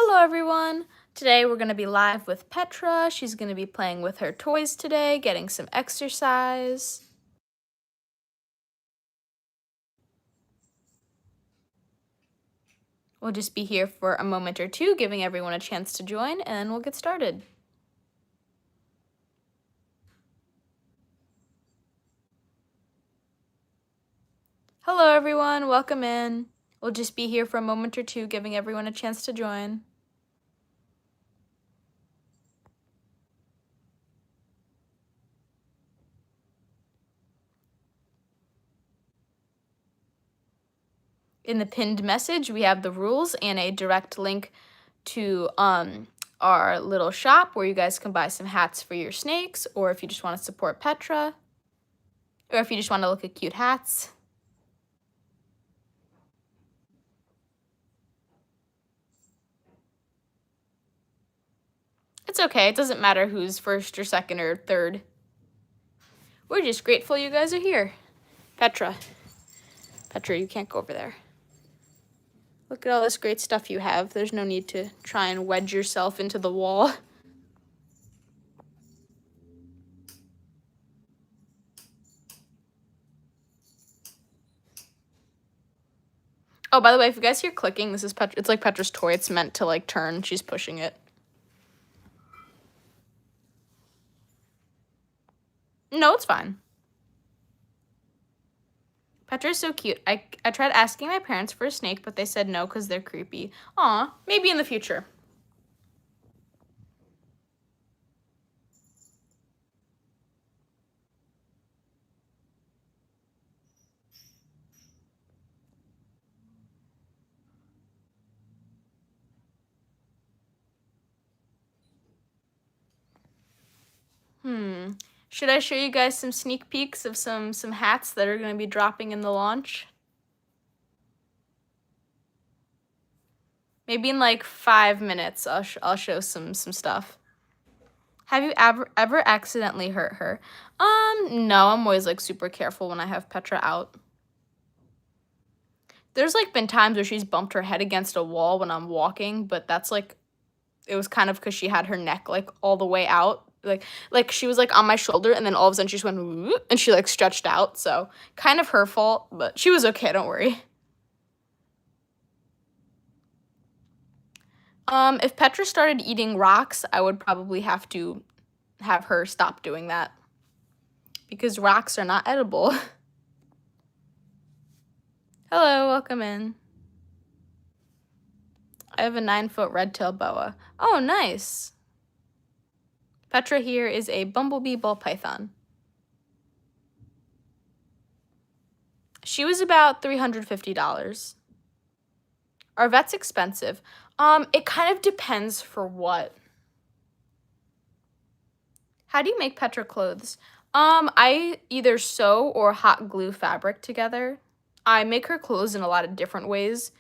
Hello everyone! Today we're going to be live with Petra. She's going to be playing with her toys today, getting some exercise. We'll just be here for a moment or two, giving everyone a chance to join, and we'll get started. Hello everyone, welcome in. We'll just be here for a moment or two, giving everyone a chance to join. In the pinned message, we have the rules and a direct link to our little shop where you guys can buy some hats for your snakes, or if you just want to support Petra, or if you just want to look at cute hats. It's okay, it doesn't matter who's first or second or third. We're just grateful you guys are here. Petra, you can't go over there. Look at all this great stuff you have. There's no need to try and wedge yourself into the wall. Oh, by the way, if you guys hear clicking, this is Petra. It's like Petra's toy. It's meant to like turn. She's pushing it. No, it's fine. Petra's so cute. I tried asking my parents for a snake, but they said no because they're creepy. Aw, maybe in the future. Should I show you guys some sneak peeks of some hats that are going to be dropping in the launch? Maybe in like 5 minutes, I'll show some stuff. Have you ever accidentally hurt her? No, I'm always like super careful when I have Petra out. There's like been times where she's bumped her head against a wall when I'm walking, but that's like, it was kind of because she had her neck like all the way out. Like she was like on my shoulder, and then all of a sudden she just went whoop, and she like stretched out. So kind of her fault, but she was okay, don't worry. If Petra started eating rocks, I would probably have to have her stop doing that because rocks are not edible. Hello, welcome in. I have a 9-foot red-tailed boa. Oh, nice. Petra here is a bumblebee Ballpython. She was about $350. Are vets expensive? It kind of depends for what. How do you make Petra clothes? I either sew or hot glue fabric together. I make her clothes in a lot of different ways,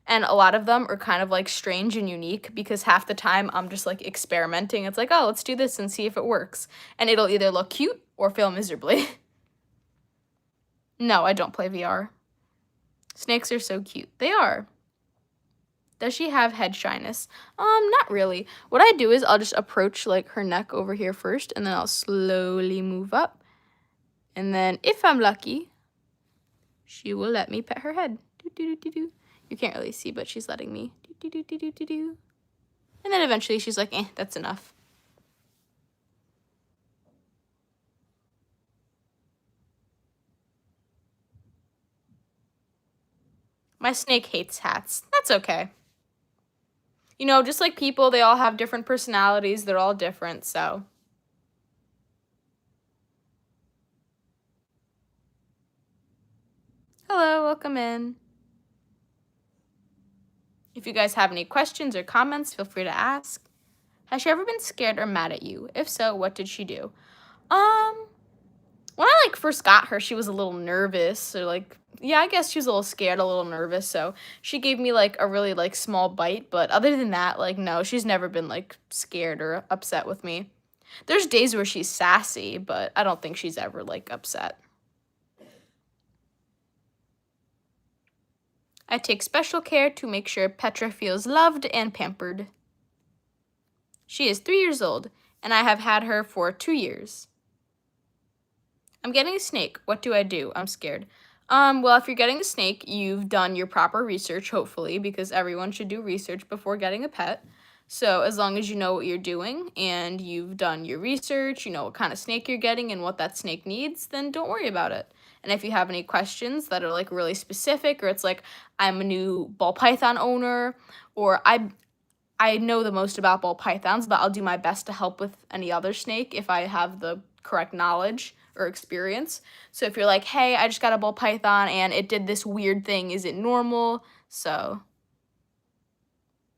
and a lot of them are kind of like strange and unique because half the time I'm just like experimenting. It's like, oh, let's do this and see if it works. And it'll either look cute or fail miserably. No, I don't play VR. Snakes are so cute. They are. Does she have head shyness? Not really. What I do is I'll just approach like her neck over here first, and then I'll slowly move up. And then if I'm lucky, she will let me pet her head. Do-do-do-do-do. You can't really see, but she's letting me. Do-do-do-do-do-do. And then eventually she's like, that's enough. My snake hates hats. That's okay. You know, just like people, they all have different personalities. They're all different, so. Hello, welcome in. If you guys have any questions or comments, feel free to ask. Has she ever been scared or mad at you? If so, what did she do? When I like first got her, she was a little nervous, or like, yeah, I guess she was a little scared, a little nervous, so she gave me like a really like small bite, but other than that, like, no, she's never been like scared or upset with me. There's days where she's sassy, but I don't think she's ever like upset. I take special care to make sure Petra feels loved and pampered. She is 3 years old, and I have had her for 2 years. I'm getting a snake. What do I do? I'm scared. Well, if you're getting a snake, you've done your proper research, hopefully, because everyone should do research before getting a pet. So as long as you know what you're doing and you've done your research, you know what kind of snake you're getting and what that snake needs, then don't worry about it. And if you have any questions that are like really specific, or it's like, I'm a new ball python owner, or I know the most about ball pythons, but I'll do my best to help with any other snake if I have the correct knowledge or experience. So if you're like, hey, I just got a ball python and it did this weird thing, is it normal? So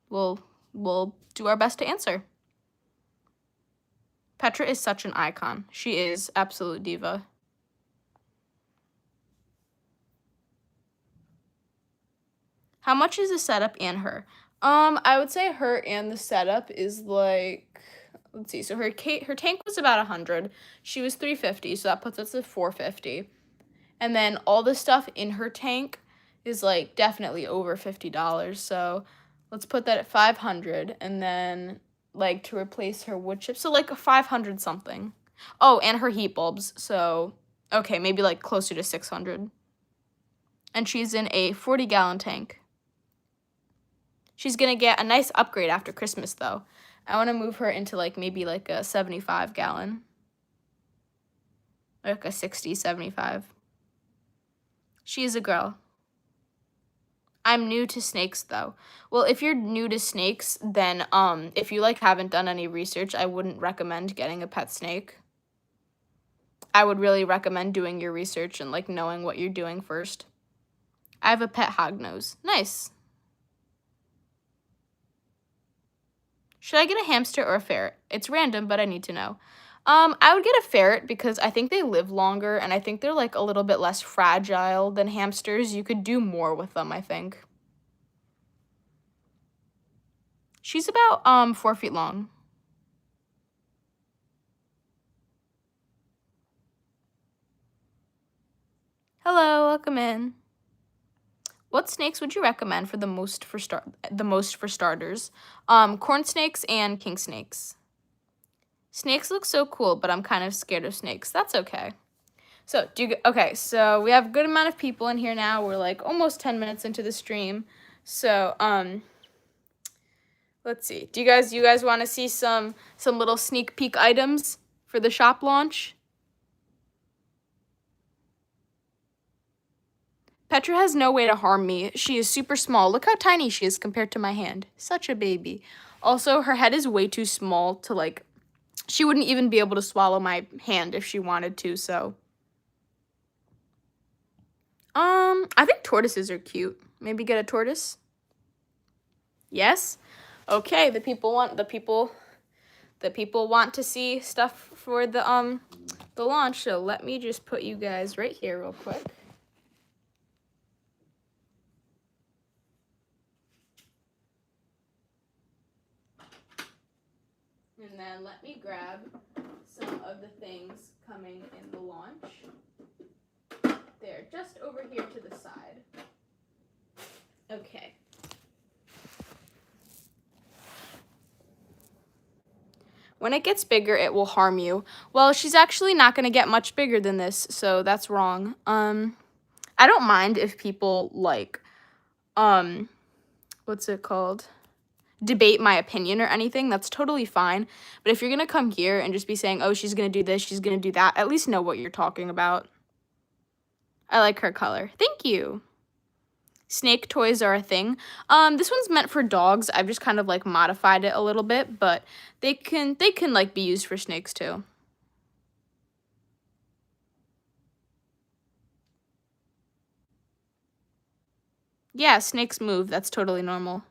we'll do our best to answer. Petra is such an icon. She is absolute diva. How much is the setup and her? I would say her and the setup is like, let's see. So her tank was about 100. She was 350, so that puts us at 450. And then all the stuff in her tank is like definitely over $50. So let's put that at 500, and then like to replace her wood chip, so like a 500 something. Oh, and her heat bulbs. So okay, maybe like closer to 600. And she's in a 40-gallon tank. She's gonna get a nice upgrade after Christmas though. I want to move her into like maybe like a 75-gallon. Like a 60, 75. She is a girl. I'm new to snakes though. Well, if you're new to snakes, then if you like haven't done any research, I wouldn't recommend getting a pet snake. I would really recommend doing your research and like knowing what you're doing first. I have a pet hognose. Nice. Should I get a hamster or a ferret? It's random, but I need to know. I would get a ferret because I think they live longer and I think they're like a little bit less fragile than hamsters. You could do more with them, I think. She's about 4 feet long. Hello, welcome in. What snakes would you recommend for the most for starters? Corn snakes and king snakes. Snakes look so cool, but I'm kind of scared of snakes. That's okay. So, okay, so we have a good amount of people in here now. We're like almost 10 minutes into the stream. So, let's see. Do you guys want to see some little sneak peek items for the shop launch? Petra has no way to harm me. She is super small. Look how tiny she is compared to my hand. Such a baby. Also, her head is way too small to like, she wouldn't even be able to swallow my hand if she wanted to, so. I think tortoises are cute. Maybe get a tortoise? Yes? Okay, the people want to see stuff for the launch, so let me just put you guys right here real quick. And then let me grab some of the things coming in the launch. They're just over here to the side. Okay. When it gets bigger, it will harm you. Well, she's actually not going to get much bigger than this, so that's wrong. I don't mind if people like, what's it called? Debate my opinion or anything. That's totally fine. But if you're going to come here and just be saying, oh, she's going to do this, she's going to do that, at least know what you're talking about. I like her color. Thank you. Snake toys are a thing. This one's meant for dogs. I've just kind of like modified it a little bit, but they can like be used for snakes too. Yeah, snakes move. That's totally normal.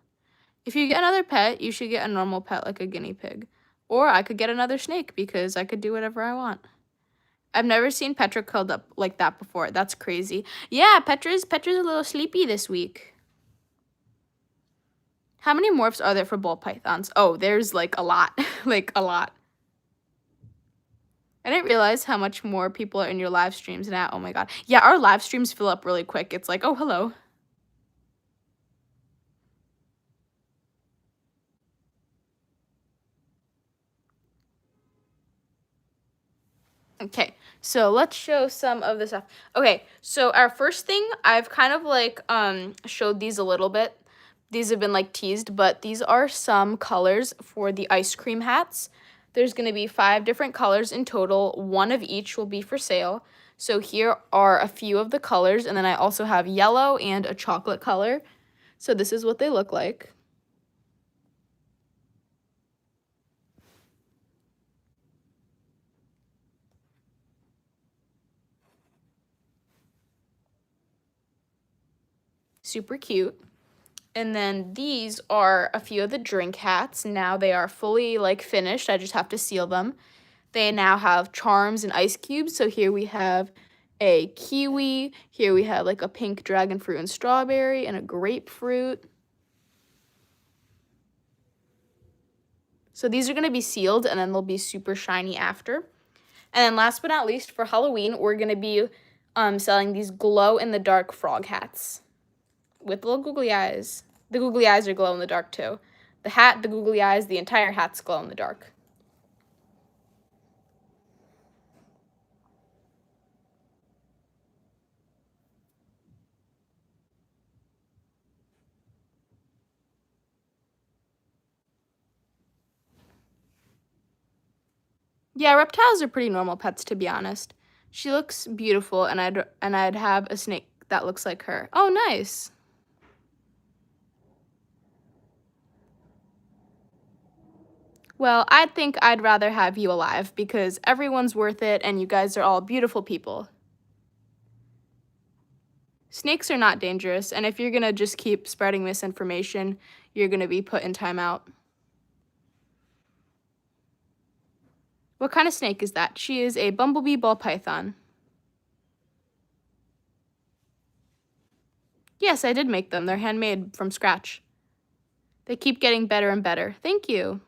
If you get another pet, you should get a normal pet like a guinea pig. Or I could get another snake because I could do whatever I want. I've never seen Petra curled up like that before. That's crazy. Yeah, Petra's a little sleepy this week. How many morphs are there for ball pythons? Oh, there's like a lot. Like a lot. I didn't realize how much more people are in your live streams now. Oh my god. Yeah, our live streams fill up really quick. It's like, oh, hello. Okay, so let's show some of the stuff. Okay, so our first thing, I've kind of like showed these a little bit. These have been like teased, but these are some colors for the ice cream hats. There's going to be 5 different colors in total. One of each will be for sale. So here are a few of the colors, and then I also have yellow and a chocolate color. So this is what they look like. Super cute. And then these are a few of the drink hats. Now they are fully like finished. I just have to seal them. They now have charms and ice cubes. So here we have a kiwi. Here we have like a pink dragon fruit and strawberry and a grapefruit. So these are going to be sealed and then they'll be super shiny after. And then last but not least, for Halloween, we're going to be selling these glow-in-the-dark frog hats with little googly eyes. The googly eyes are glow in the dark too. The hat, the googly eyes, the entire hat's glow in the dark. Yeah, reptiles are pretty normal pets, to be honest. She looks beautiful, and I'd have a snake that looks like her. Oh, nice. Well, I think I'd rather have you alive because everyone's worth it and you guys are all beautiful people. Snakes are not dangerous, and if you're gonna just keep spreading misinformation, you're gonna be put in timeout. What kind of snake is that? She is a bumblebee ball python. Yes, I did make them. They're handmade from scratch. They keep getting better and better. Thank you.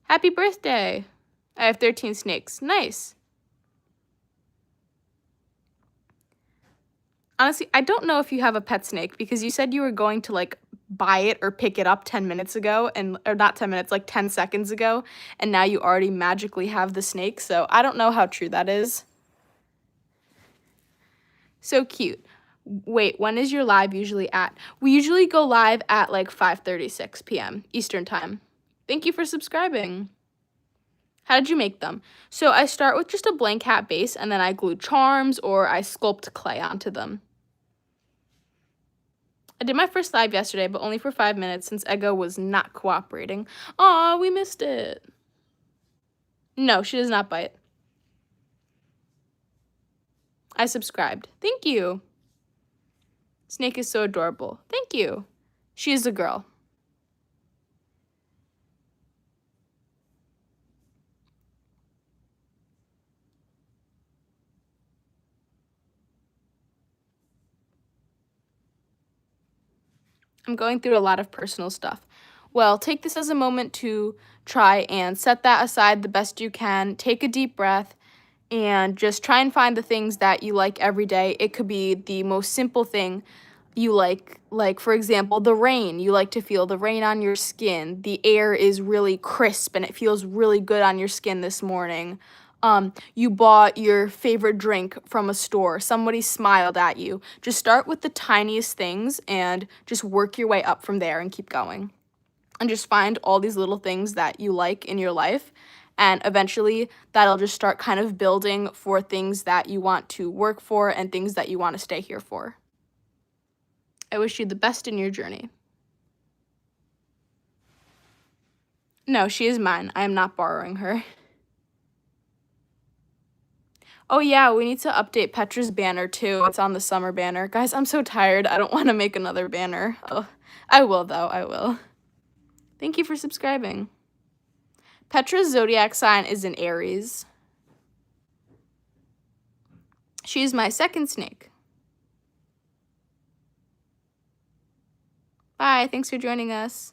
Happy birthday. I have 13 snakes. Nice. Honestly, I don't know if you have a pet snake because you said you were going to like buy it or pick it up 10 minutes ago or not 10 minutes, like 10 seconds ago, and now you already magically have the snake. So I don't know how true that is. So cute. Wait, when is your live usually at? We usually go live at like 5:36 p.m. Eastern time. Thank you for subscribing. How did you make them? So I start with just a blank hat base and then I glue charms or I sculpt clay onto them. I did my first live yesterday, but only for 5 minutes since Ego was not cooperating. Aw, we missed it. No, she does not bite. I subscribed. Thank you. Snake is so adorable. Thank you. She is a girl. I'm going through a lot of personal stuff. Well, take this as a moment to try and set that aside the best you can. Take a deep breath and just try and find the things that you like every day. It could be the most simple thing you like for example, the rain. You like to feel the rain on your skin. The air is really crisp and it feels really good on your skin this morning. You bought your favorite drink from a store. Somebody smiled at you. Just start with the tiniest things and just work your way up from there and keep going. And just find all these little things that you like in your life. And eventually that'll just start kind of building for things that you want to work for and things that you want to stay here for. I wish you the best in your journey. No, she is mine. I am not borrowing her. Oh yeah, we need to update Petra's banner too. It's on the summer banner. Guys, I'm so tired. I don't want to make another banner. Oh, I will though, I will. Thank you for subscribing. Petra's zodiac sign is in Aries. She's my second snake. Bye, thanks for joining us.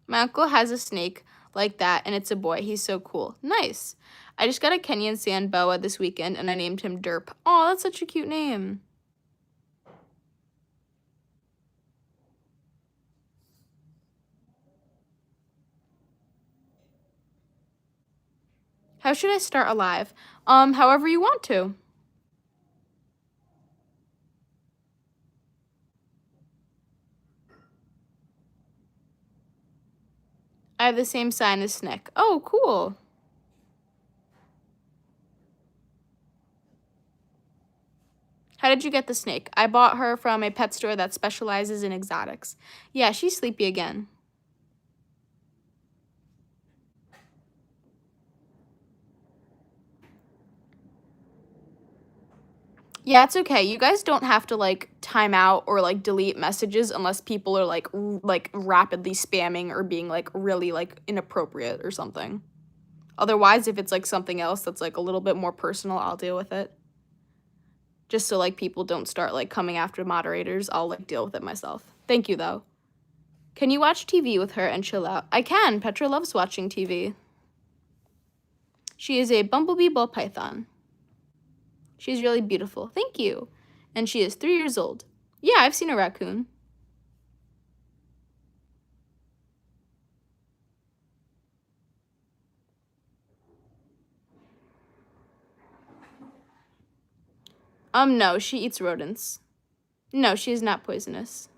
My uncle has a snake like that, and it's a boy. He's so cool. Nice. I just got a Kenyan sand boa this weekend, and I named him Derp. Oh, that's such a cute name. How should I start a live? However you want to. I have the same sign as Snick. Oh, cool. How did you get the snake? I bought her from a pet store that specializes in exotics. Yeah, she's sleepy again. Yeah, it's okay. You guys don't have to like time out or like delete messages unless people are like rapidly spamming or being like really like inappropriate or something. Otherwise, if it's like something else that's like a little bit more personal, I'll deal with it. Just so like people don't start like coming after moderators, I'll like deal with it myself. Thank you though. Can you watch TV with her and chill out? I can. Petra loves watching TV. She is a bumblebee ball python. She's really beautiful. Thank you. And she is 3 years old. Yeah, I've seen a raccoon. No, she eats rodents. No, she is not poisonous.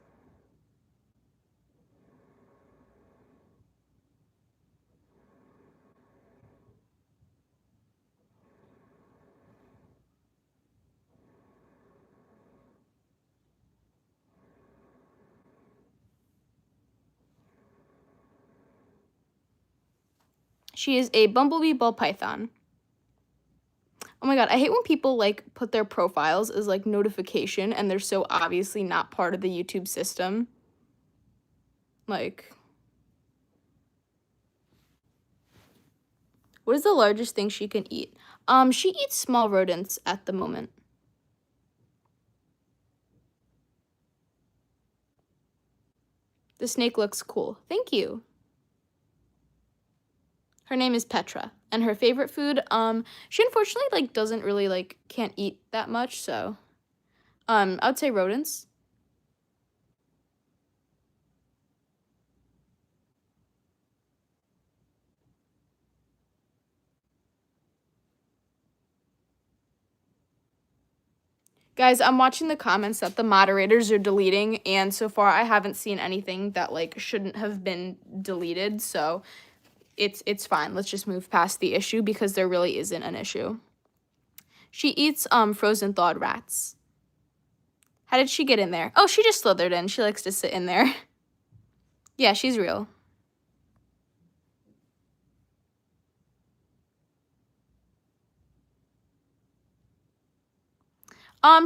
She is a bumblebee ball python. Oh my god, I hate when people like put their profiles as like notification and they're so obviously not part of the YouTube system. Like, what is the largest thing she can eat? She eats small rodents at the moment. The snake looks cool. Thank you. Her name is Petra, and her favorite food, she unfortunately like doesn't really like can't eat that much, so I would say rodents. Guys, I'm watching the comments that the moderators are deleting, and so far I haven't seen anything that like shouldn't have been deleted, so it's fine. Let's just move past the issue because there really isn't an issue. She eats frozen thawed rats. How did she get in there? Oh, she just slithered in. She likes to sit in there. Yeah, she's real.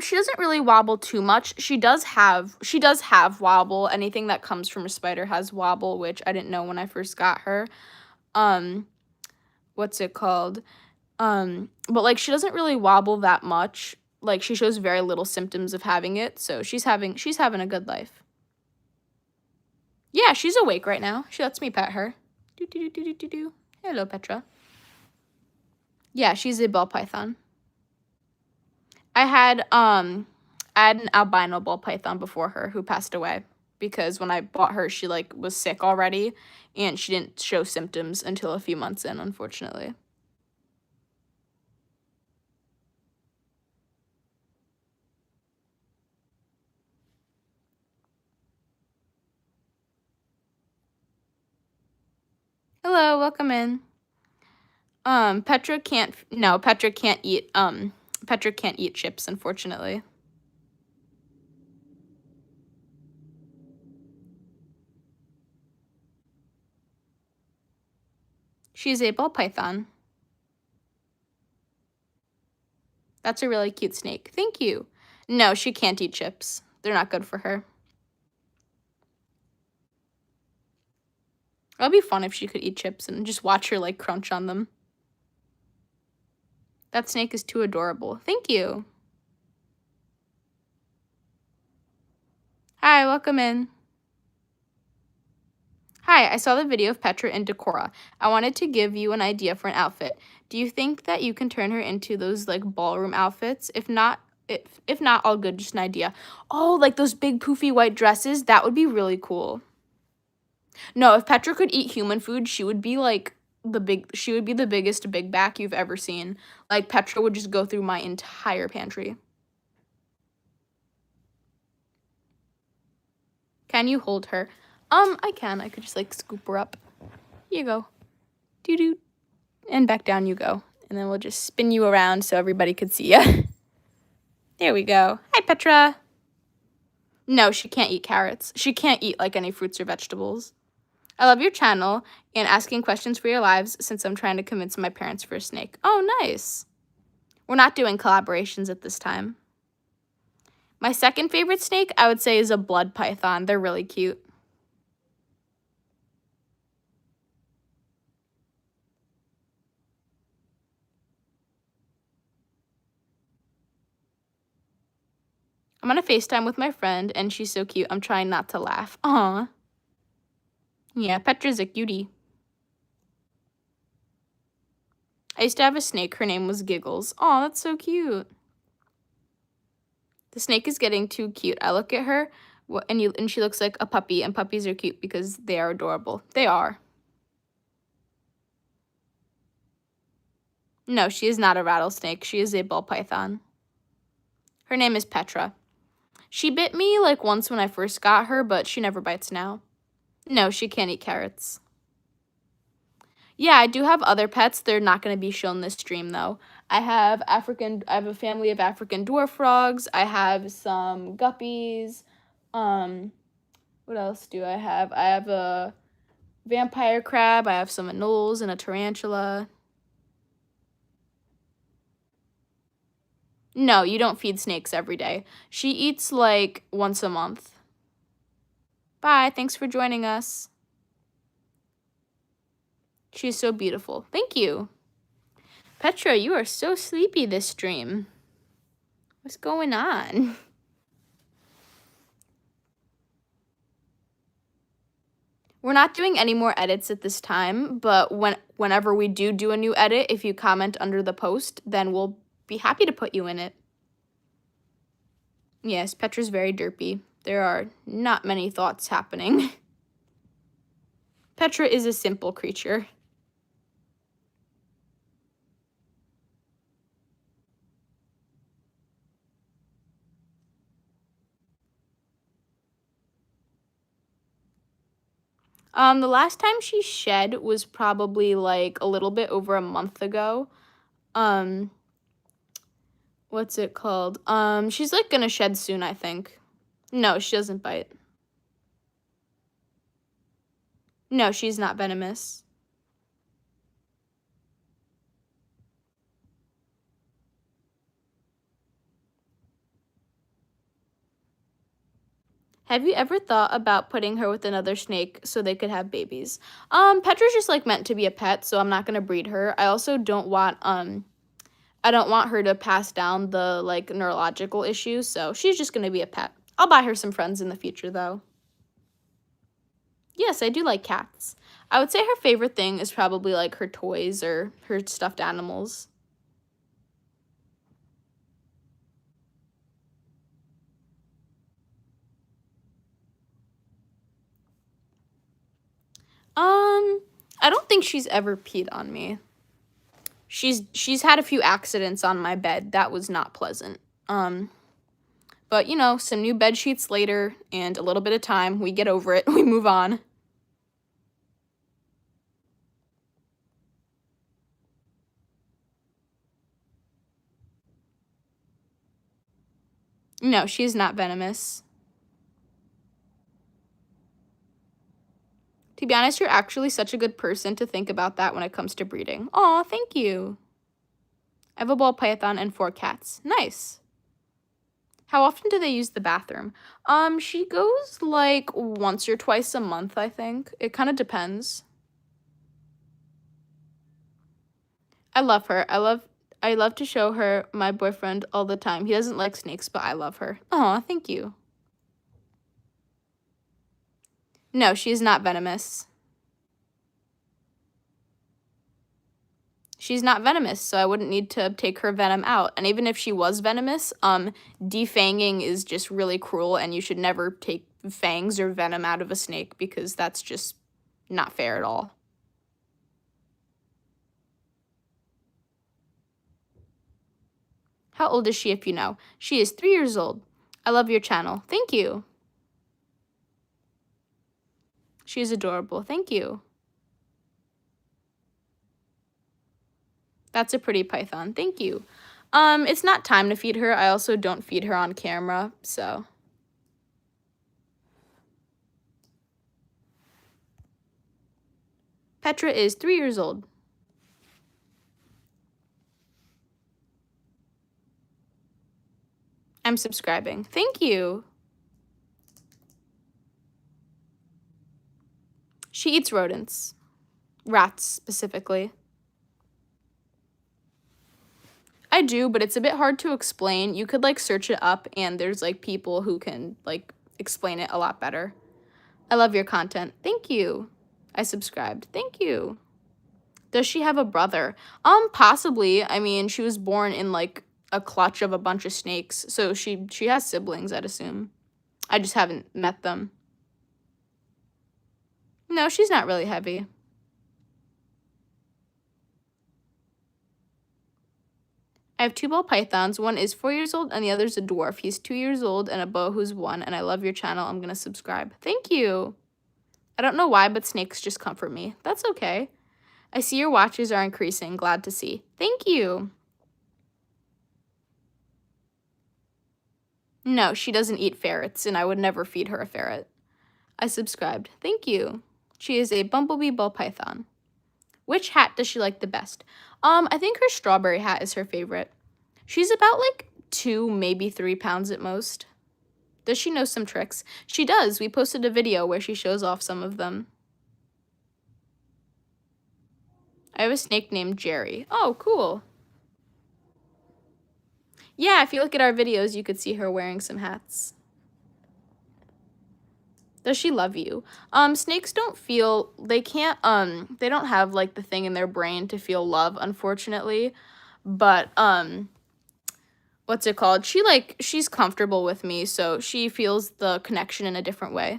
She doesn't really wobble too much. She does have wobble. Anything that comes from a spider has wobble, which I didn't know when I first got her. What's it called? But like she doesn't really wobble that much. Like she shows very little symptoms of having it, so she's having a good life. Yeah, she's awake right now. She lets me pet her. Do do do do do do. Hello, Petra. Yeah, she's a ball python. I had an albino ball python before her who passed away because when I bought her, she like was sick already and she didn't show symptoms until a few months in, unfortunately. Hello, welcome in. Petra can't eat chips, unfortunately. She's a ball python. That's a really cute snake. Thank you. No, she can't eat chips. They're not good for her. That'd be fun if she could eat chips and just watch her like crunch on them. That snake is too adorable. Thank you. Hi, welcome in. Hi, Hi, I saw the video of Petra and Decora. I wanted to give you an idea for an outfit. Do you think that you can turn her into those like ballroom outfits? If not, all good, just an idea. Oh, like those big poofy white dresses? That would be really cool. No, if Petra could eat human food, she would be like she would be the biggest big back you've ever seen. Like Petra would just go through my entire pantry. Can you hold her? I can. I could just like scoop her up. Here you go. Doo-doo. And back down you go. And then we'll just spin you around so everybody could see you. There we go. Hi, Petra. No, she can't eat carrots. She can't eat like any fruits or vegetables. I love your channel and asking questions for your lives since I'm trying to convince my parents for a snake. Oh, nice. We're not doing collaborations at this time. My second favorite snake, I would say, is a blood python. They're really cute. I'm on a FaceTime with my friend, and she's so cute. I'm trying not to laugh. Aw. Yeah, Petra's a cutie. I used to have a snake. Her name was Giggles. Aw, that's so cute. The snake is getting too cute. I look at her, and she looks like a puppy, and puppies are cute because they are adorable. They are. No, she is not a rattlesnake. She is a ball python. Her name is Petra. She bit me like once when I first got her, but she never bites now. No, she can't eat carrots. Yeah, I do have other pets. They're not going to be shown this stream, though. I have a family of African dwarf frogs. I have some guppies. What else do I have? I have a vampire crab. I have some anoles and a tarantula. No, you don't feed snakes every day. She eats like once a month. Bye, thanks for joining us. She's so beautiful. Thank you. Petra, you are so sleepy this stream. What's going on? We're not doing any more edits at this time, but whenever we do a new edit, if you comment under the post, then we'll be happy to put you in it. Yes, Petra's very derpy. There are not many thoughts happening. Petra is a simple creature. The last time she shed was probably like a little bit over a month ago. What's it called? She's like gonna shed soon, I think. No, she doesn't bite. No, she's not venomous. Have you ever thought about putting her with another snake so they could have babies? Petra's just like meant to be a pet, so I'm not gonna breed her. I also don't want I don't want her to pass down the like neurological issues, so she's just gonna be a pet. I'll buy her some friends in the future though. Yes, I do like cats. I would say her favorite thing is probably like her toys or her stuffed animals. I don't think she's ever peed on me. She's had a few accidents on my bed. That was not pleasant. But you know, some new bed sheets later and a little bit of time, we get over it. We move on. No, she's not venomous. To be honest, you're actually such a good person to think about that when it comes to breeding. Aw, thank you. I have a ball python and 4 cats. Nice. How often do they use the bathroom? She goes like once or twice a month, I think. It kind of depends. I love her. I love to show her my boyfriend all the time. He doesn't like snakes, but I love her. Aw, thank you. No, she is not venomous. She's not venomous, so I wouldn't need to take her venom out. And even if she was venomous, defanging is just really cruel, and you should never take fangs or venom out of a snake because that's just not fair at all. How old is she if you know? She is 3 years old. I love your channel. Thank you. She is adorable. Thank you. That's a pretty python. Thank you. It's not time to feed her. I also don't feed her on camera, so. Petra is 3 years old. I'm subscribing. Thank you. She eats rodents. Rats, specifically. I do, but it's a bit hard to explain. You could, like, search it up, and there's, like, people who can, like, explain it a lot better. I love your content. Thank you. I subscribed. Thank you. Does she have a brother? Possibly. I mean, she was born in, like, a clutch of a bunch of snakes, so she has siblings, I'd assume. I just haven't met them. No, she's not really heavy. I have 2 ball pythons. One is 4 years old, and the other's a dwarf. He's 2 years old, and a boa who's 1, and I love your channel. I'm going to subscribe. Thank you. I don't know why, but snakes just comfort me. That's okay. I see your watches are increasing. Glad to see. Thank you. No, she doesn't eat ferrets, and I would never feed her a ferret. I subscribed. Thank you. She is a bumblebee ball python. Which hat does she like the best? I think her strawberry hat is her favorite. She's about like 2, maybe 3 pounds at most. Does she know some tricks? She does. We posted a video where she shows off some of them. I have a snake named Jerry. Oh, cool. Yeah, if you look at our videos, you could see her wearing some hats. Does she love you? Snakes don't feel, they can't, they don't have, like, the thing in their brain to feel love, unfortunately. But, what's it called? She's comfortable with me, so she feels the connection in a different way.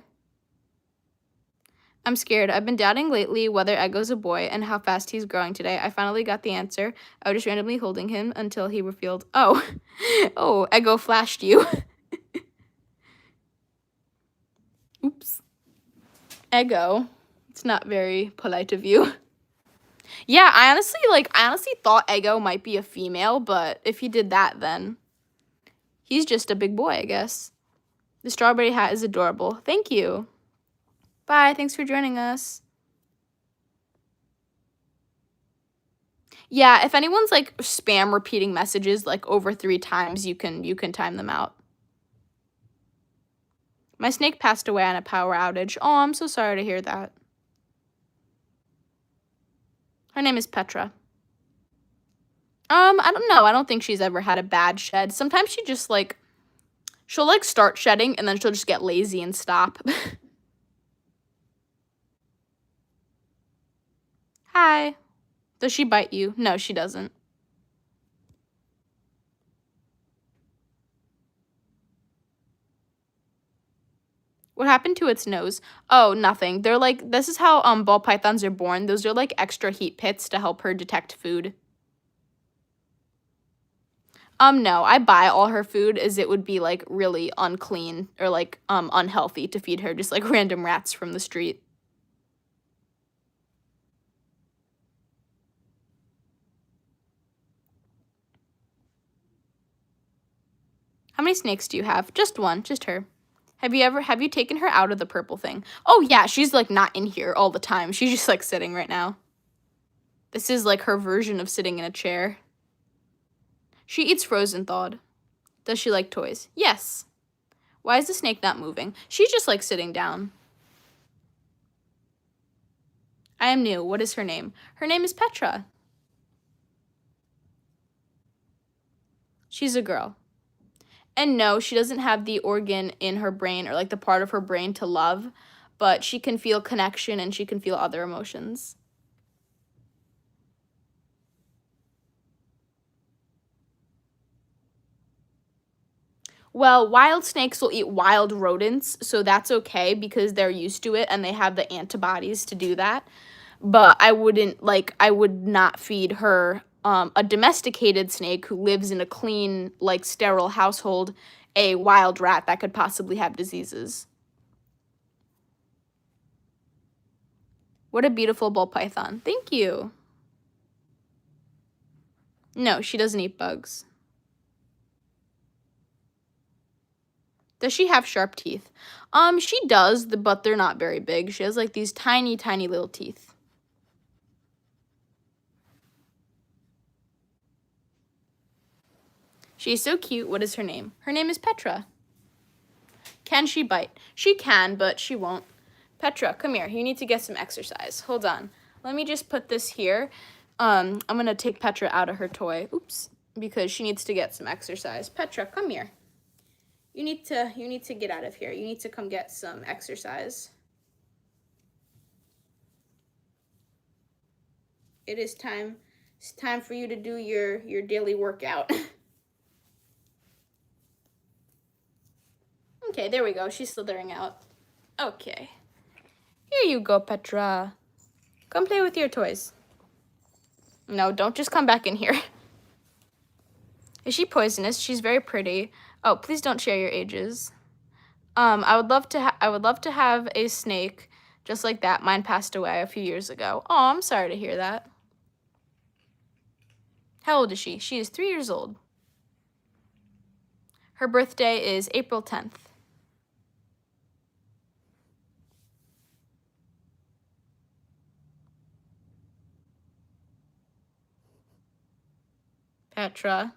I'm scared. I've been doubting lately whether Eggo's a boy and how fast he's growing today. I finally got the answer. I was just randomly holding him until he revealed, oh, oh, Eggo flashed you. Oops. Eggo. It's not very polite of you. Yeah, I honestly thought Eggo might be a female, but if he did that, then he's just a big boy, I guess. The strawberry hat is adorable. Thank you. Bye. Thanks for joining us. Yeah, if anyone's like spam repeating messages like over 3 times, you can time them out. My snake passed away on a power outage. Oh, I'm so sorry to hear that. Her name is Petra. I don't know. I don't think she's ever had a bad shed. Sometimes she just like, she'll like start shedding and then she'll just get lazy and stop. Hi. Does she bite you? No, she doesn't. What happened to its nose? Oh, nothing. They're like, this is how ball pythons are born. Those are like extra heat pits to help her detect food. No, I buy all her food as it would be like really unclean or like unhealthy to feed her just like random rats from the street. How many snakes do you have? Just one, just her. Have you taken her out of the purple thing? Oh yeah, she's like not in here all the time. She's just like sitting right now. This is like her version of sitting in a chair. She eats frozen thawed. Does she like toys? Yes. Why is the snake not moving? She's just like sitting down. I am new. What is her name? Her name is Petra. She's a girl. And no, she doesn't have the organ in her brain or like the part of her brain to love, but she can feel connection and she can feel other emotions. Well, wild snakes will eat wild rodents, so that's okay because they're used to it and they have the antibodies to do that. But I would not feed her a domesticated snake who lives in a clean, like sterile household, a wild rat that could possibly have diseases. What a beautiful ball python. Thank you. No, she doesn't eat bugs. Does she have sharp teeth? She does, but they're not very big. She has like these tiny, tiny little teeth. She's so cute. What is her name? Her name is Petra. Can she bite? She can, but she won't. Petra, come here. You need to get some exercise. Hold on. Let me just put this here. I'm going to take Petra out of her toy. Oops. Because she needs to get some exercise. Petra, come here. You need to get out of here. You need to come get some exercise. It is time. It's time for you to do your daily workout. Okay, there we go. She's slithering out. Okay. Here you go, Petra. Come play with your toys. No, don't just come back in here. Is she poisonous? She's very pretty. Oh, please don't share your ages. I would love to have a snake just like that. Mine passed away a few years ago. Oh, I'm sorry to hear that. How old is she? She is 3 years old. Her birthday is April 10th. Petra,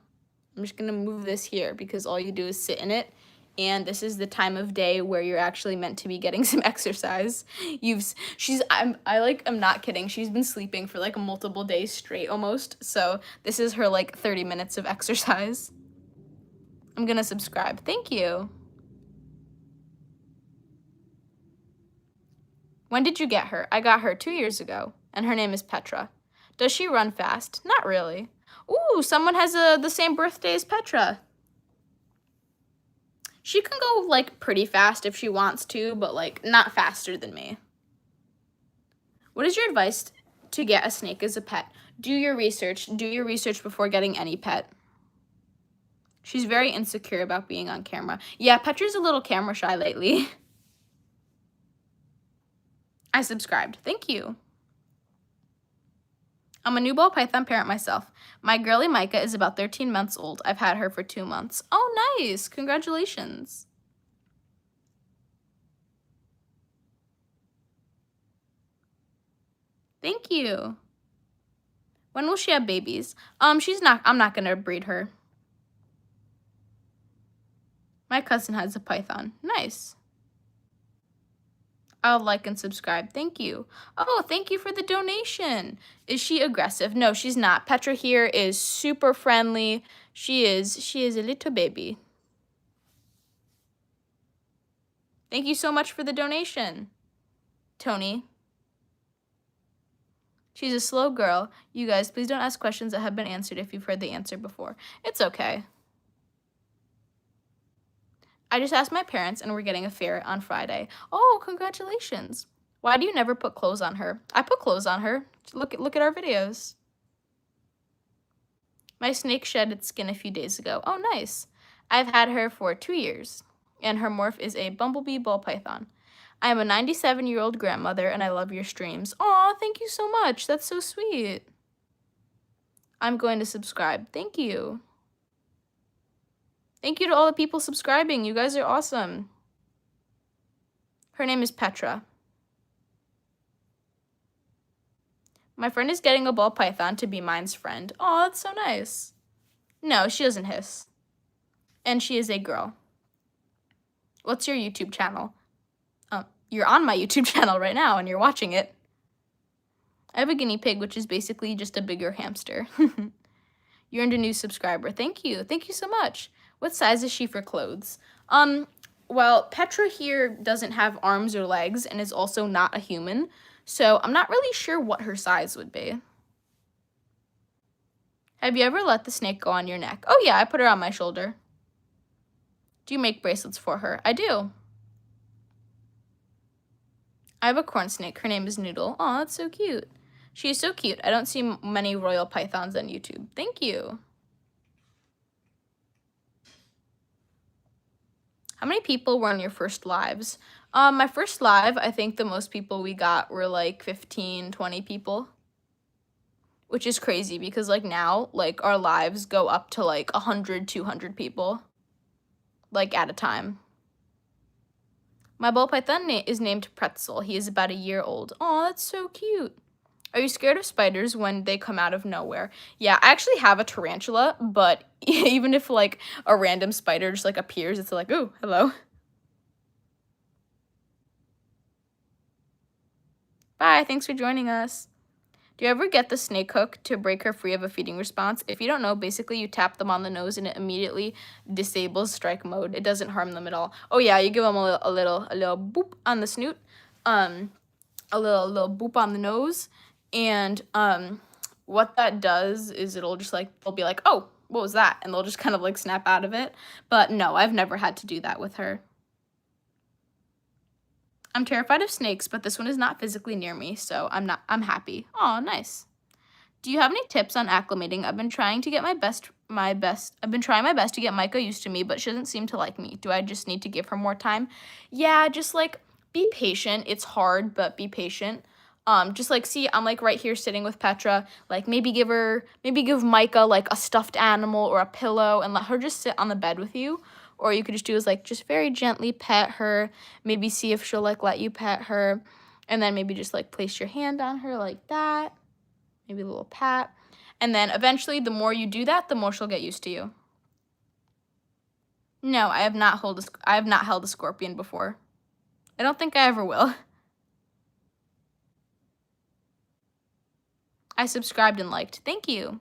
I'm just gonna move this here because all you do is sit in it, and this is the time of day where you're actually meant to be getting some exercise. I'm not kidding. She's been sleeping for like multiple days straight almost, so this is her like 30 minutes of exercise. I'm gonna subscribe. Thank you. When did you get her? I got her 2 years ago, and her name is Petra. Does she run fast? Not really. Ooh, someone has the same birthday as Petra. She can go, like, pretty fast if she wants to, but, like, not faster than me. What is your advice to get a snake as a pet? Do your research. Do your research before getting any pet. She's very insecure about being on camera. Yeah, Petra's a little camera shy lately. I subscribed. Thank you. I'm a new ball python parent myself. My girly Micah is about 13 months old. I've had her for 2 months. Oh, nice. Congratulations. Thank you. When will she have babies? I'm not gonna breed her. My cousin has a python. Nice. I'll like and subscribe. Thank you. Oh, thank you for the donation. Is she aggressive? No, she's not. Petra here is super friendly. She is a little baby. Thank you so much for the donation, Tony. She's a slow girl. You guys, please don't ask questions that have been answered if you've heard the answer before. It's okay. I just asked my parents and we're getting a ferret on Friday. Oh, congratulations. Why do you never put clothes on her? I put clothes on her. Look at our videos. My snake shed its skin a few days ago. Oh, nice. I've had her for 2 years, and her morph is a bumblebee ball python. I am a 97-year-old grandmother, and I love your streams. Aw, thank you so much. That's so sweet. I'm going to subscribe. Thank you. Thank you to all the people subscribing. You guys are awesome. Her name is Petra. My friend is getting a ball python to be mine's friend. Aw, that's so nice. No, she doesn't hiss. And she is a girl. What's your YouTube channel? You're on my YouTube channel right now and you're watching it. I have a guinea pig, which is basically just a bigger hamster. You earned a new subscriber. Thank you. Thank you so much. What size is she for clothes? Well, Petra here doesn't have arms or legs and is also not a human, so I'm not really sure what her size would be. Have you ever let the snake go on your neck? Oh yeah, I put her on my shoulder. Do you make bracelets for her? I do. I have a corn snake. Her name is Noodle. Aw, that's so cute. She is so cute. I don't see many royal pythons on YouTube. Thank you. How many people were on your first lives? My first live, I think the most people we got were like 15, 20 people. Which is crazy because like now, like our lives go up to like 100, 200 people. Like at a time. My ball python is named Pretzel. He is about a year old. Aw, that's so cute. Are you scared of spiders when they come out of nowhere? Yeah, I actually have a tarantula, but even if like a random spider just like appears, it's like, ooh, hello. Bye, thanks for joining us. Do you ever get the snake hook to break her free of a feeding response? If you don't know, basically you tap them on the nose and it immediately disables strike mode. It doesn't harm them at all. Oh yeah, you give them a little boop on the snoot, a little boop on the nose, and what that does is it'll just like, they'll be like, oh, what was that? And they'll just kind of like snap out of it. But no, I've never had to do that with her. I'm terrified of snakes, but this one is not physically near me, so I'm happy. Oh, nice. Do you have any tips on acclimating? I've been trying to get I've been trying my best to get Micah used to me, but she doesn't seem to like me. Do I just need to give her more time? Yeah, just like be patient. It's hard, but be patient. Just like, see, I'm like right here sitting with Petra, like maybe give Micah like a stuffed animal or a pillow and let her just sit on the bed with you. Or you could just do is like just very gently pet her, maybe see if she'll like let you pet her, and then maybe just like place your hand on her like that, maybe a little pat, and then eventually the more you do that, the more she'll get used to you. No, I have not held a scorpion before. I don't think I ever will. I subscribed and liked. Thank you.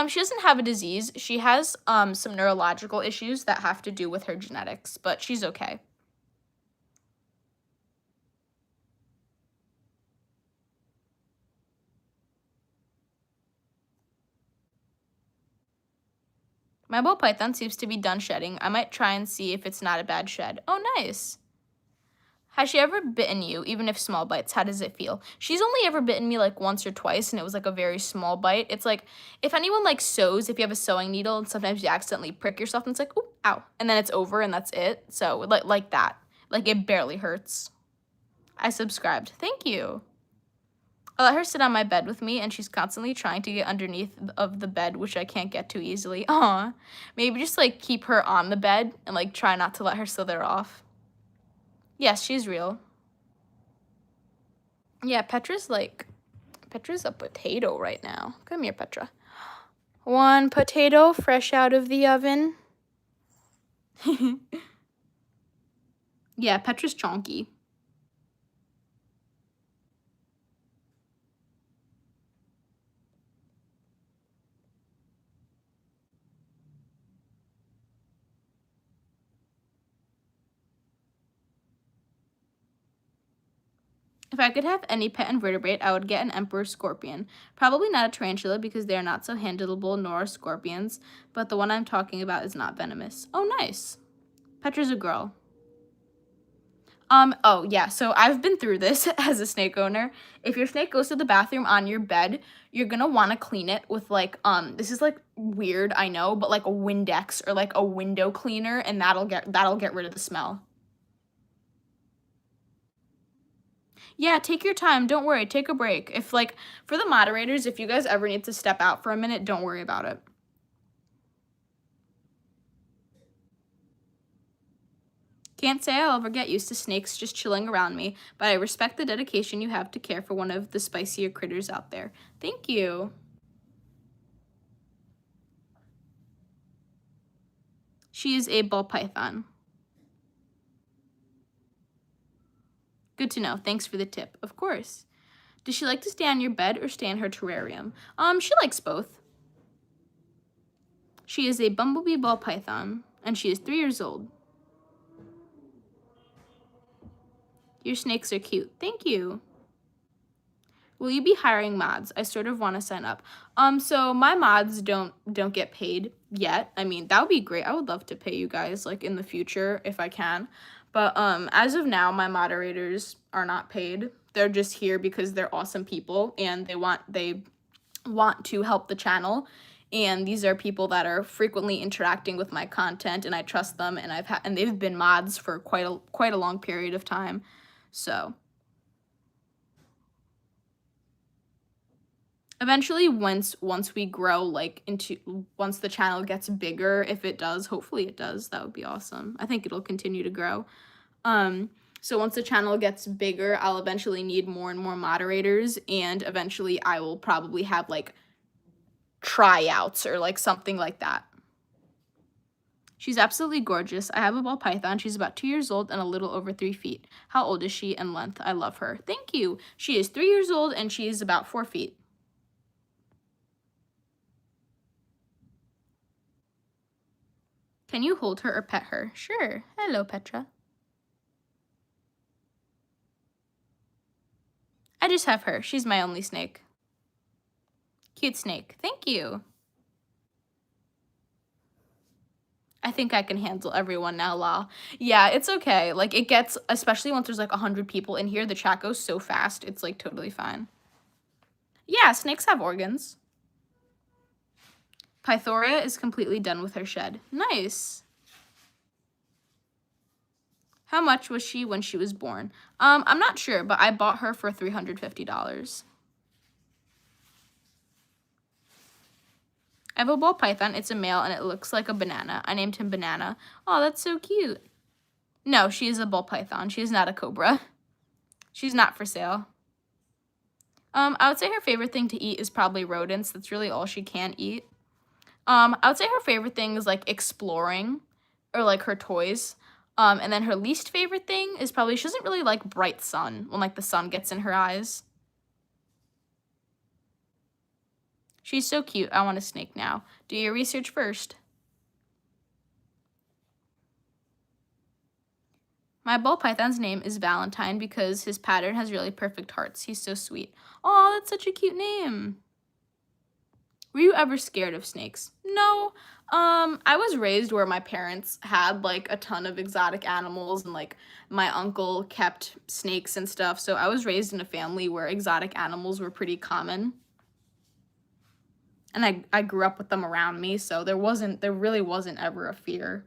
She doesn't have a disease. She has some neurological issues that have to do with her genetics, but she's okay. My ball python seems to be done shedding. I might try and see if it's not a bad shed. Oh, nice. Has she ever bitten you, even if small bites? How does it feel? She's only ever bitten me like once or twice, and it was like a very small bite. It's like if anyone like sews, if you have a sewing needle and sometimes you accidentally prick yourself and it's like, ooh, ow. And then it's over and that's it. So like that. Like it barely hurts. I subscribed. Thank you. I let her sit on my bed with me, and she's constantly trying to get underneath of the bed, which I can't get to easily. Aw. Maybe just like keep her on the bed and like try not to let her slither off. Yes, she's real. Yeah, Petra's a potato right now. Come here, Petra. One potato fresh out of the oven. Yeah, Petra's chonky. If I could have any pet invertebrate, I would get an emperor scorpion. Probably not a tarantula because they are not so handleable, nor are scorpions, but the one I'm talking about is not venomous. Oh, nice. Petra's a girl. Oh yeah, so I've been through this as a snake owner. If your snake goes to the bathroom on your bed, you're gonna wanna clean it with like, this is like weird, I know, but like a Windex or like a window cleaner, and that'll get rid of the smell. Yeah, take your time. Don't worry. Take a break. If like for the moderators, if you guys ever need to step out for a minute, don't worry about it. Can't say I'll ever get used to snakes just chilling around me, but I respect the dedication you have to care for one of the spicier critters out there. Thank you. She is a ball python. Good to know. Thanks for the tip. Of course. Does she like to stay on your bed or stay in her terrarium? She likes both. She is a bumblebee ball python, and she is 3 years old. Your snakes are cute. Thank you. Will you be hiring mods? I sort of want to sign up. So my mods don't get paid. yet. I mean, that would be great. I would love to pay you guys like in the future if I can. But as of now, my moderators are not paid. They're just here because they're awesome people and they want to help the channel. And these are people that are frequently interacting with my content and I trust them, and and they've been mods for quite a long period of time. So eventually, once we grow, like once the channel gets bigger, if it does, hopefully it does, that would be awesome. I think it'll continue to grow. So once the channel gets bigger, I'll eventually need more and more moderators, and eventually I will probably have like tryouts or like something like that. She's absolutely gorgeous. I have a ball python. She's about 2 years old and a little over 3 feet. How old is she and length? I love her. Thank you. She is 3 years old and she is about 4 feet. Can you hold her or pet her? Sure. Hello, Petra. I just have her. She's my only snake. Cute snake. Thank you. I think I can handle everyone now, lol. Yeah, it's okay. Like, it gets, especially once there's like 100 people in here, the chat goes so fast. It's like totally fine. Yeah, snakes have organs. Pythoria is completely done with her shed. Nice. How much was she when she was born? I'm not sure, but I bought her for $350. I have a ball python. It's a male, and it looks like a banana. I named him Banana. Oh, that's so cute. No, she is a ball python. She is not a cobra. She's not for sale. I would say her favorite thing to eat is probably rodents. That's really all she can eat. I would say her favorite thing is like exploring or like her toys. And then her least favorite thing is probably she doesn't really like bright sun when like the sun gets in her eyes. She's so cute. I want a snake now. Do your research first. My ball python's name is Valentine because his pattern has really perfect hearts. He's so sweet. Oh, that's such a cute name. Were you ever scared of snakes? No. I was raised where my parents had like a ton of exotic animals and like my uncle kept snakes and stuff. So I was raised in a family where exotic animals were pretty common. And I grew up with them around me, so there really wasn't ever a fear.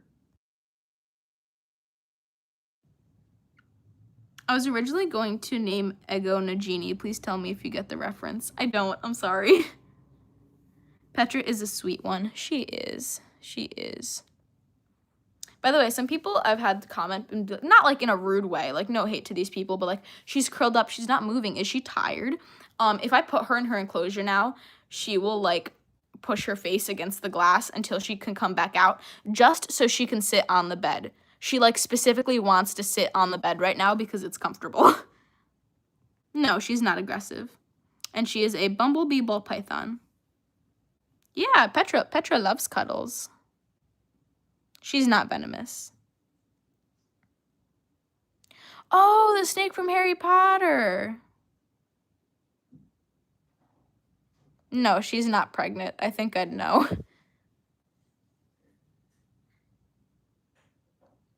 I was originally going to name Ego Nagini. Please tell me if you get the reference. I don't. I'm sorry. Petra is a sweet one. She is. She is. By the way, some people I've had comment, not like in a rude way, like no hate to these people, but like she's curled up, she's not moving. Is she tired? If I put her in her enclosure now, she will like push her face against the glass until she can come back out, just so she can sit on the bed. She like specifically wants to sit on the bed right now because it's comfortable. No, she's not aggressive. And she is a bumblebee ball python. Yeah, Petra loves cuddles. She's not venomous. Oh, the snake from Harry Potter. No, she's not pregnant. I think I'd know.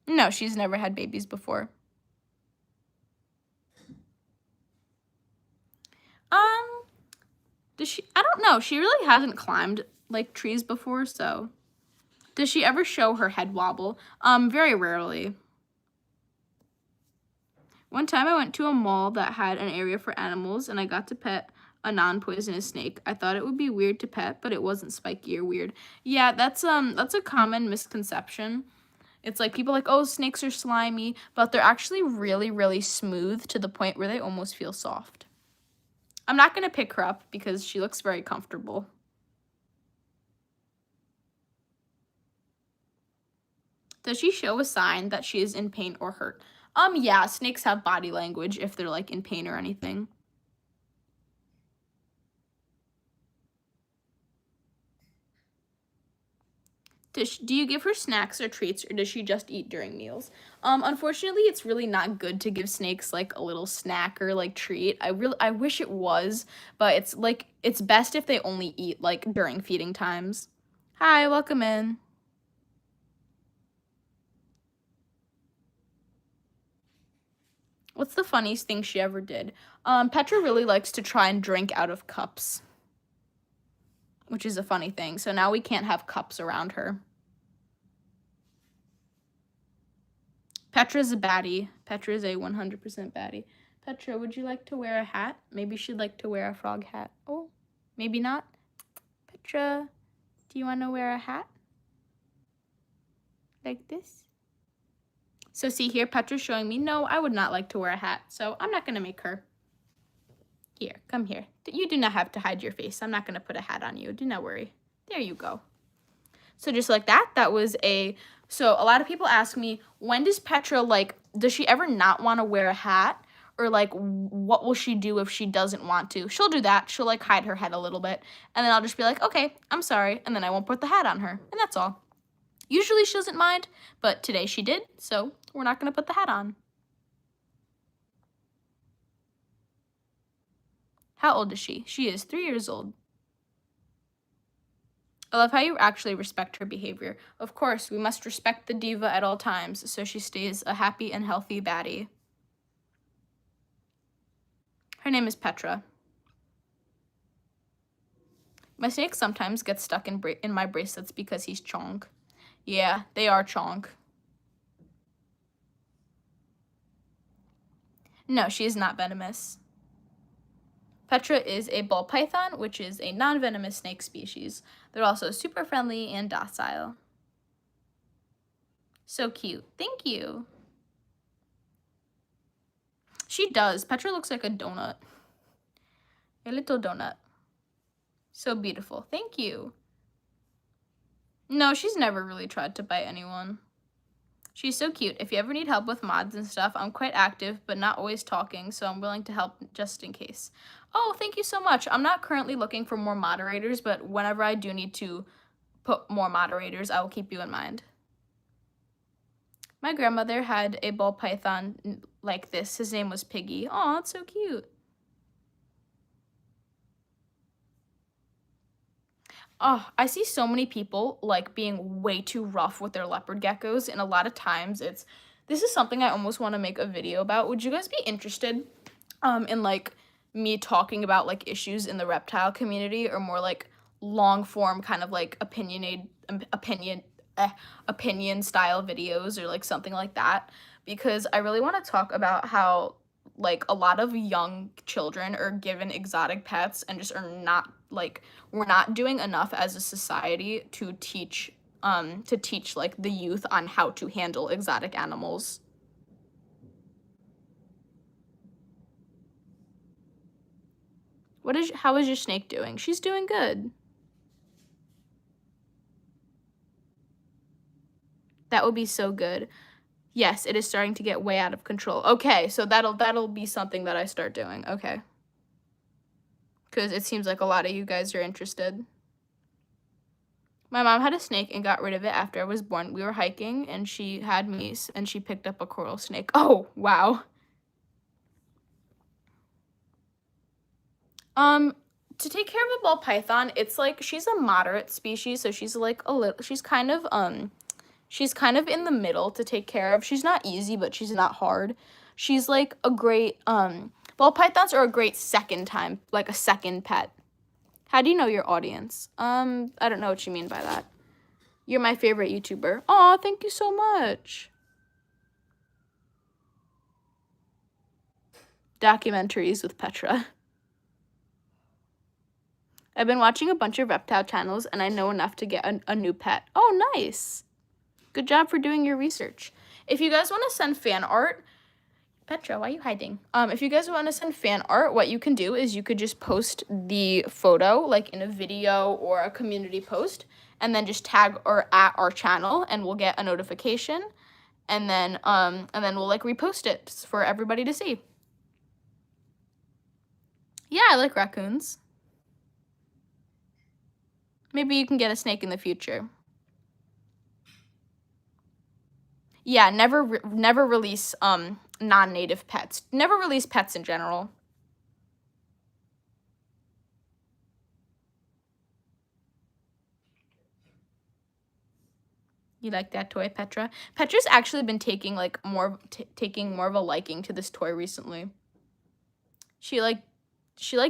No, she's never had babies before. Does she? I don't know. She really hasn't climbed like trees before, so. Does she ever show her head wobble? Very rarely. One time I went to a mall that had an area for animals and I got to pet a non-poisonous snake. I thought it would be weird to pet, but it wasn't spiky or weird. Yeah, that's a common misconception. It's like people are like, oh, snakes are slimy, but they're actually really, really smooth to the point where they almost feel soft. I'm not going to pick her up because she looks very comfortable. Does she show a sign that she is in pain or hurt? Yeah, snakes have body language if they're like in pain or anything. Do you give her snacks or treats, or does she just eat during meals? Unfortunately, it's really not good to give snakes like a little snack or like treat. I wish it was, but it's best if they only eat like during feeding times. Hi, welcome in. What's the funniest thing she ever did? Petra really likes to try and drink out of cups, which is a funny thing. So now we can't have cups around her. Petra's a baddie. Petra is a 100% baddie. Petra, would you like to wear a hat? Maybe she'd like to wear a frog hat. Oh, maybe not. Petra, do you want to wear a hat? Like this? So see here, Petra's showing me, no, I would not like to wear a hat. So I'm not going to make her. Here, come here. You do not have to hide your face. I'm not going to put a hat on you. Do not worry. There you go. So just like that, that was so a lot of people ask me, when does Petra, like, does she ever not want to wear a hat? Or, like, what will she do if she doesn't want to? She'll do that. She'll, like, hide her head a little bit. And then I'll just be like, okay, I'm sorry. And then I won't put the hat on her. And that's all. Usually she doesn't mind, but today she did. So we're not going to put the hat on. How old is she? She is 3 years old. I love how you actually respect her behavior. Of course, we must respect the diva at all times, so she stays a happy and healthy baddie. Her name is Petra. My snake sometimes gets stuck in my bracelets because he's chonk. Yeah, they are chonk. No, she is not venomous. Petra is a ball python, which is a non-venomous snake species. They're also super friendly and docile. So cute. Thank you. She does. Petra looks like a donut. A little donut. So beautiful. Thank you. No, she's never really tried to bite anyone. She's so cute. If you ever need help with mods and stuff, I'm quite active, but not always talking, so I'm willing to help just in case. Oh, thank you so much. I'm not currently looking for more moderators, but whenever I do need to put more moderators, I will keep you in mind. My grandmother had a ball python like this. His name was Piggy. Aw, it's so cute. Oh, I see so many people like being way too rough with their leopard geckos, and a lot of times this is something I almost want to make a video about. Would you guys be interested in like me talking about like issues in the reptile community, or more like long form kind of like opinion style videos, or like something like that? Because I really want to talk about how like a lot of young children are given exotic pets and just are not like, we're not doing enough as a society to teach like the youth on how to handle exotic animals. How is your snake doing? She's doing good. That would be so good. Yes, it is starting to get way out of control. Okay, so that'll be something that I start doing. Okay. Because it seems like a lot of you guys are interested. My mom had a snake and got rid of it after I was born. We were hiking and she had me and she picked up a coral snake. Oh, wow. To take care of a ball python, it's like she's a moderate species, so she's like she's kind of in the middle to take care of. She's not easy, but she's not hard. She's like a great ball pythons are a great second pet. How do you know your audience? I don't know what you mean by that. You're my favorite YouTuber. Aw, thank you so much. Documentaries with Petra. I've been watching a bunch of reptile channels and I know enough to get a new pet. Oh, nice. Good job for doing your research. If you guys want to send fan art, Petra, why are you hiding? If you guys want to send fan art, what you can do is you could just post the photo like in a video or a community post, and then just tag or at our channel, and we'll get a notification, and then we'll like repost it for everybody to see. Yeah, I like raccoons. Maybe you can get a snake in the future. Yeah, never release non-native pets. Never release pets in general. You like that toy, Petra? Petra's actually been taking like taking more of a liking to this toy recently. She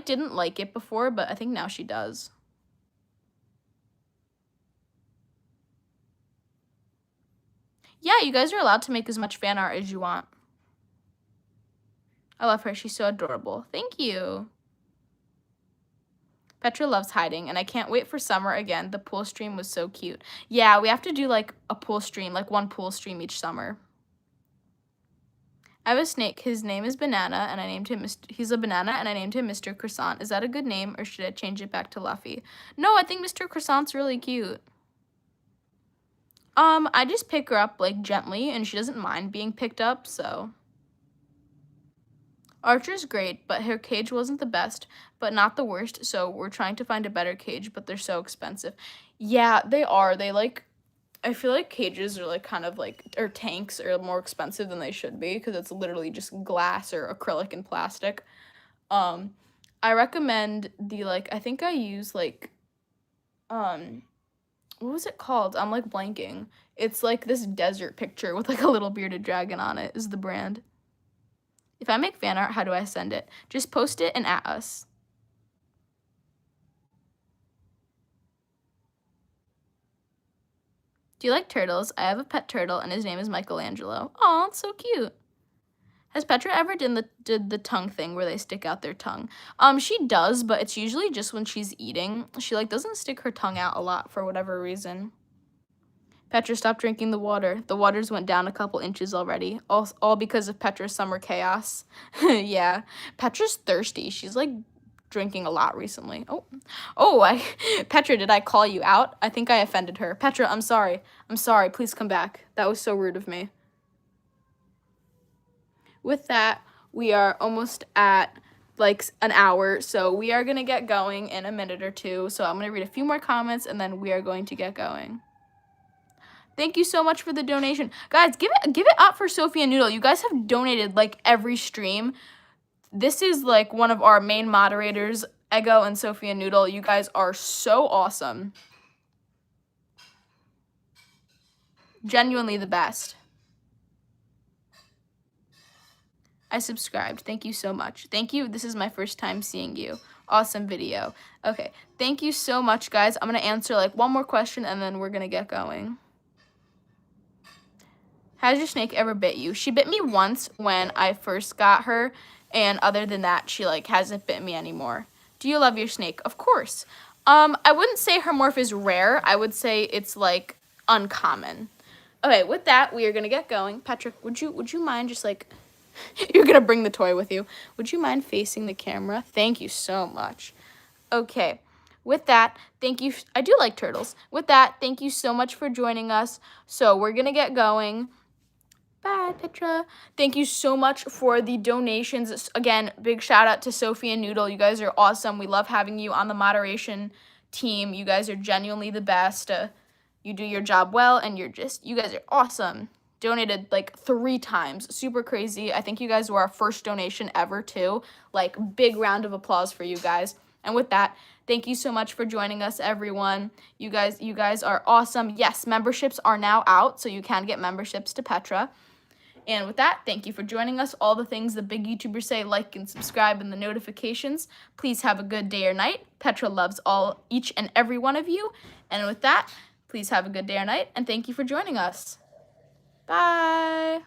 didn't like it before, but I think now she does. Yeah, you guys are allowed to make as much fan art as you want. I love her. She's so adorable. Thank you. Petra loves hiding, and I can't wait for summer again. The pool stream was so cute. Yeah, we have to do like a pool stream, like one pool stream each summer. I have a snake. His name is Banana, and I named him he's a banana, and I named him Mr. Croissant. Is that a good name, or should I change it back to Luffy? No, I think Mr. Croissant's really cute. I just pick her up like gently, and she doesn't mind being picked up, so. Archer's great, but her cage wasn't the best, but not the worst, so we're trying to find a better cage, but they're so expensive. Yeah, they are. I feel like cages are like kind of like, or tanks are more expensive than they should be because it's literally just glass or acrylic and plastic. I recommend the I think I use what was it called? I'm like blanking. It's like this desert picture with like a little bearded dragon on it is the brand. If I make fan art, how do I send it? Just post it and at us. Do you like turtles? I have a pet turtle, and his name is Michelangelo. Oh, it's so cute. Has Petra ever did the tongue thing where they stick out their tongue? She does, but it's usually just when she's eating. She doesn't stick her tongue out a lot for whatever reason. Petra, stop drinking the water. The waters went down a couple inches already. All because of Petra's summer chaos. Yeah. Petra's thirsty. She's like drinking a lot recently. Petra, did I call you out? I think I offended her. Petra, I'm sorry. I'm sorry. Please come back. That was so rude of me. With that, we are almost at like an hour, so we are going to get going in a minute or two. So I'm going to read a few more comments, and then we are going to get going. Thank you so much for the donation. Guys, give it up for Sophie and Noodle. You guys have donated like every stream. This is like one of our main moderators, Ego and Sophie and Noodle. You guys are so awesome. Genuinely the best. I subscribed. Thank you so much. Thank you. This is my first time seeing you. Awesome video. Okay. Thank you so much, guys. I'm going to answer like one more question, and then we're going to get going. Has your snake ever bit you? She bit me once when I first got her, and other than that, she like hasn't bit me anymore. Do you love your snake? Of course. I wouldn't say her morph is rare. I would say it's like uncommon. Okay, with that, we are gonna get going. Patrick, would you mind just like you're gonna bring the toy with you? Would you mind facing the camera? Thank you so much. Okay. With that, thank you. I do like turtles. With that, thank you so much for joining us. So we're gonna get going. Bye, Petra. Thank you so much for the donations. Again, big shout out to Sophie and Noodle. You guys are awesome. We love having you on the moderation team. You guys are genuinely the best. You do your job well, and you guys are awesome. Donated like 3 times. Super crazy. I think you guys were our first donation ever too. Like big round of applause for you guys. And with that, thank you so much for joining us, everyone. You guys are awesome. Yes, memberships are now out, so you can get memberships to Petra. And with that, thank you for joining us. All the things the big YouTubers say, like and subscribe and the notifications. Please have a good day or night. Petra loves each and every one of you. And with that, please have a good day or night, and thank you for joining us. Bye.